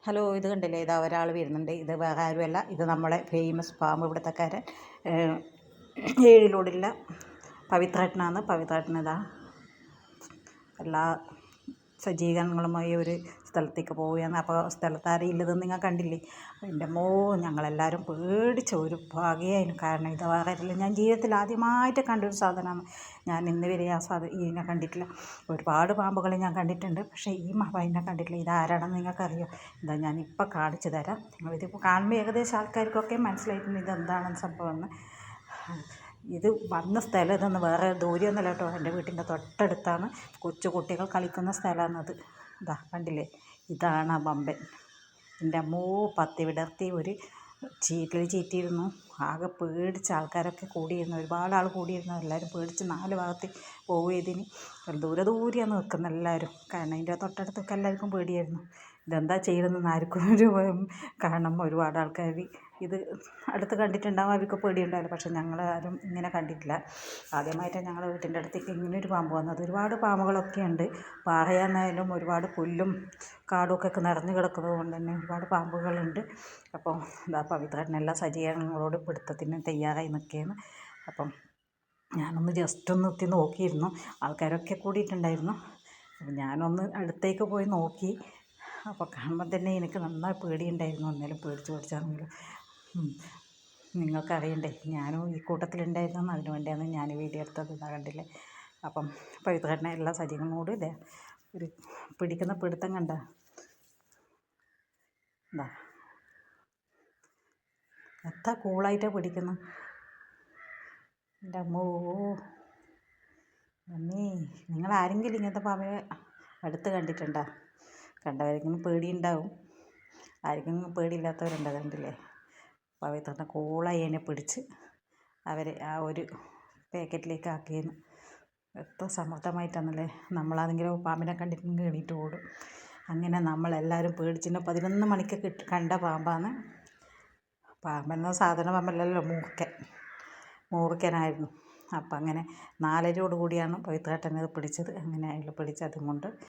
Hello, ഇത് കണ്ടില്ലേ? ഇതാ ഒരാൾ വരുന്നുണ്ട്. ഇത് വേറെ ആരുമല്ല, ഇത് നമ്മളെ ഫേമസ് പാമ്പ് പിടുത്തക്കാരൻ ഏഴിലോടുള്ള പവിത്രേട്ടനാണ്. പവിത്രേട്ടനിതാ എല്ലാ സജ്ജീകരണങ്ങളുമായി ഒരു സ്ഥലത്തേക്ക് പോവുകയാണ്. അപ്പോൾ സ്ഥലത്ത് ആരെയില്ലതെന്ന് നിങ്ങൾ കണ്ടില്ലേ? എൻ്റെ ഞങ്ങളെല്ലാവരും പേടിച്ച ഒരു ഭാഗ്യമായിരുന്നു. കാരണം ഇത് വേറെ ആരില്ല, ഞാൻ ജീവിതത്തിൽ ആദ്യമായിട്ട് കണ്ടൊരു സാധനമാണ്. ഞാൻ ഇന്ന് വരെ ഇതിനെ കണ്ടിട്ടില്ല. ഒരുപാട് പാമ്പുകളെ ഞാൻ കണ്ടിട്ടുണ്ട്, പക്ഷേ ഈ ഇതിനെ കണ്ടിട്ടില്ല. ഇതാരാണെന്ന് നിങ്ങൾക്കറിയോ? ഇതാ ഞാനിപ്പോൾ കാണിച്ചു തരാം. നിങ്ങളിതിപ്പോൾ കാണുമ്പോൾ ഏകദേശം ആൾക്കാർക്കൊക്കെ മനസ്സിലായിട്ടുണ്ട് ഇതെന്താണെന്ന് സംഭവമെന്ന്. ഇത് വന്ന സ്ഥലം ഇതൊന്ന് വേറെ ദൂരെയൊന്നുമല്ല കേട്ടോ, എൻ്റെ വീട്ടിൻ്റെ തൊട്ടടുത്താണ്. കൊച്ചു കുട്ടികൾ കളിക്കുന്ന സ്ഥലമാണത്. ഇതാ കണ്ടില്ലേ? ഇതാണ് ആ ബമ്പൻ. എൻ്റെ പത്തി വിടർത്തി ഒരു ചീറ്റിയിരുന്നു. ആകെ പേടിച്ച് ആൾക്കാരൊക്കെ കൂടിയിരുന്നു, ഒരുപാട് ആൾ കൂടിയിരുന്നു. എല്ലാവരും പേടിച്ച് 4 ഭാഗത്ത് പോവുകയതിന് ദൂരെയാണ് നിൽക്കുന്നത് എല്ലാവരും. കാരണം അതിൻ്റെ തൊട്ടടുത്തൊക്കെ എല്ലാവർക്കും പേടിയായിരുന്നു. ഇതെന്താ ചെയ്യണമെന്ന് ആർക്കും ഒരു കാരണം ഒരുപാട് ആൾക്കാർ ഇത് അടുത്ത് കണ്ടിട്ടുണ്ടാവും, അവർക്ക് പേടിയുണ്ടാവില്ല. പക്ഷെ ഞങ്ങളാരും ഇങ്ങനെ കണ്ടിട്ടില്ല. ആദ്യമായിട്ടാണ് ഞങ്ങളുടെ വീട്ടിൻ്റെ അടുത്തേക്ക് ഇങ്ങനെ ഒരു പാമ്പ് വന്നത്. ഒരുപാട് പാമ്പുകളൊക്കെ ഉണ്ട്. പാറയാന്നായാലും ഒരുപാട് പുല്ലും കാടുമൊക്കെ നിറഞ്ഞു കിടക്കുന്നത് കൊണ്ട് തന്നെ ഒരുപാട് പാമ്പുകളുണ്ട്. അപ്പോൾ ഇതാ പവിത്രേട്ടൻ എല്ലാ സജ്ജീകരണങ്ങളോട് പിടുത്തത്തിന് തയ്യാറായി നിൽക്കുകയാണ്. അപ്പം ഞാനൊന്ന് ജസ്റ്റ് ഒന്ന് എത്തി നോക്കിയിരുന്നു. ആൾക്കാരൊക്കെ കൂടിയിട്ടുണ്ടായിരുന്നു. അപ്പം ഞാനൊന്ന് അടുത്തേക്ക് പോയി നോക്കി. അപ്പോൾ കാണുമ്പോൾ തന്നെ എനിക്ക് നന്നായി പേടിയുണ്ടായിരുന്നു. എന്നാലും പേടിച്ചാണെങ്കിലും നിങ്ങൾക്കറിയണ്ടേ, ഞാനും ഈ കൂട്ടത്തിലുണ്ടായിരുന്നു. അതിന് വേണ്ടിയാണ് ഞാൻ വീഡിയോ എടുത്തത്. ഇതാ കണ്ടില്ലേ? അപ്പം പവിത്രേട്ടനെ എല്ലാ സജ്ജീകരണങ്ങളോട് ഇതേ ഒരു പിടിക്കുന്ന പിടുത്തം കണ്ട ഇതാ എത്ര കൂളായിട്ടാണ് പിടിക്കുന്നത്. എൻ്റെ അമ്മേ, നിങ്ങൾ ആരെങ്കിലും ഇങ്ങനത്തെ പാമ്പിനെ അടുത്ത് കണ്ടിട്ടുണ്ടോ? കണ്ടവരെങ്കിലും പേടിയുണ്ടാവും, ആർക്കെങ്കിലും പേടിയില്ലാത്തവരുണ്ടോ? കണ്ടില്ലേ? പവിത്രേട്ടൻ കൂളായി അതിനെ പിടിച്ച് അവരെ ആ ഒരു പാക്കറ്റിലേക്ക് ആക്കിയെന്ന്. എത്ര സമർത്ഥമായിട്ടാണല്ലേ! നമ്മളാണെങ്കിലും പാമ്പിനെ കണ്ടിട്ടുണ്ടെങ്കിൽ എണീറ്റ് ഓടും. അങ്ങനെ നമ്മളെല്ലാവരും പേടിച്ചിട്ട് 11 മണിക്ക് കണ്ട പാമ്പാണ്. പാമ്പെന്ന സാധനം പാമ്പല്ലല്ലോ, മൂർഖനായിരുന്നു. അപ്പം അങ്ങനെ 4:30 കൂടിയാണ് പവിത്രേട്ടനത് പിടിച്ചത്. അങ്ങനെ അയാൾ പിടിച്ച് അതും കൊണ്ട്